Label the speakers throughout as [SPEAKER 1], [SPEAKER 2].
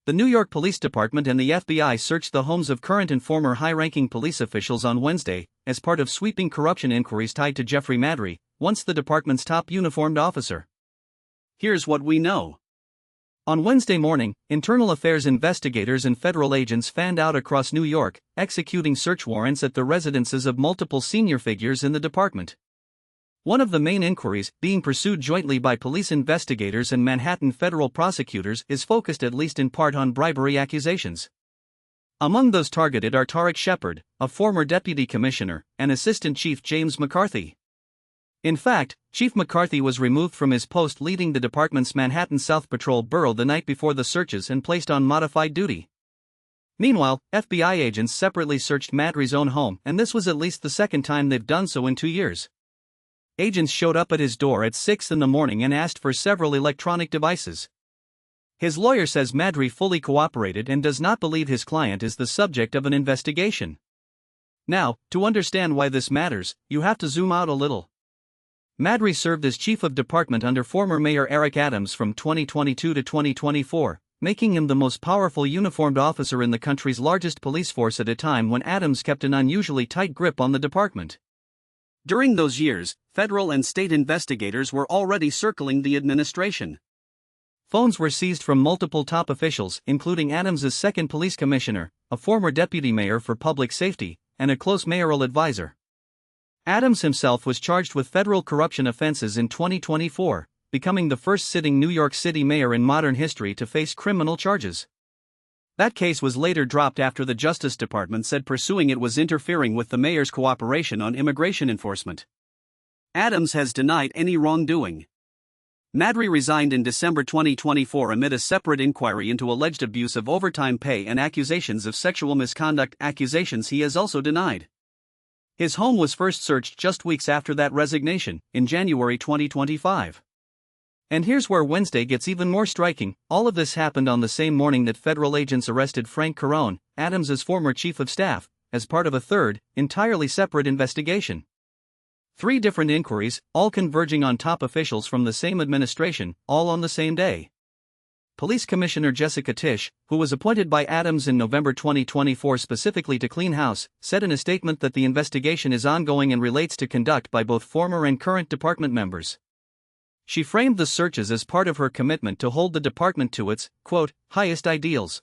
[SPEAKER 1] The New York Police Department and the FBI searched the homes of current and former high-ranking police officials on Wednesday, as part of sweeping corruption inquiries tied to Jeffrey N.Y.P.D, once the department's top uniformed officer. Here's what we know. On Wednesday morning, internal affairs investigators and federal agents fanned out across New York, executing search warrants at the residences of multiple senior figures in the department. One of the main inquiries, being pursued jointly by police investigators and Manhattan federal prosecutors, is focused at least in part on bribery accusations. Among those targeted are Tarek Shepard, a former deputy commissioner, and Assistant Chief James McCarthy. In fact, Chief McCarthy was removed from his post leading the department's Manhattan South Patrol Bureau the night before the searches and placed on modified duty. Meanwhile, FBI agents separately searched N.Y.P.D's own home, and this was at least the second time they've done so in 2 years. Agents showed up at his door at 6 in the morning and asked for several electronic devices. His lawyer says N.Y.P.D fully cooperated and does not believe his client is the subject of an investigation. Now, to understand why this matters, you have to zoom out a little. N.Y.P.D served as chief of department under former Mayor Eric Adams from 2022 to 2024, making him the most powerful uniformed officer in the country's largest police force at a time when Adams kept an unusually tight grip on the department. During those years, federal and state investigators were already circling the administration. Phones were seized from multiple top officials, including Adams's second police commissioner, a former deputy mayor for public safety, and a close mayoral advisor. Adams himself was charged with federal corruption offenses in 2024, becoming the first sitting New York City mayor in modern history to face criminal charges. That case was later dropped after the Justice Department said pursuing it was interfering with the mayor's cooperation on immigration enforcement. Adams has denied any wrongdoing. N.Y.P.D resigned in December 2024 amid a separate inquiry into alleged abuse of overtime pay and accusations of sexual misconduct, accusations he has also denied. His home was first searched just weeks after that resignation, in January 2025. And here's where Wednesday gets even more striking. All of this happened on the same morning that federal agents arrested Frank Carone, Adams's former chief of staff, as part of a third, entirely separate investigation. 3 different inquiries, all converging on top officials from the same administration, all on the same day. Police Commissioner Jessica Tisch, who was appointed by Adams in November 2024 specifically to clean house, said in a statement that the investigation is ongoing and relates to conduct by both former and current department members. She framed the searches as part of her commitment to hold the department to its, quote, highest ideals.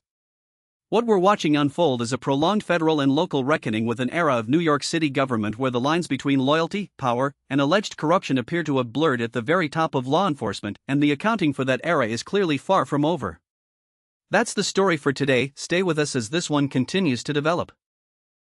[SPEAKER 1] What we're watching unfold is a prolonged federal and local reckoning with an era of New York City government where the lines between loyalty, power, and alleged corruption appear to have blurred at the very top of law enforcement, and the accounting for that era is clearly far from over. That's the story for today. Stay with us as this one continues to develop.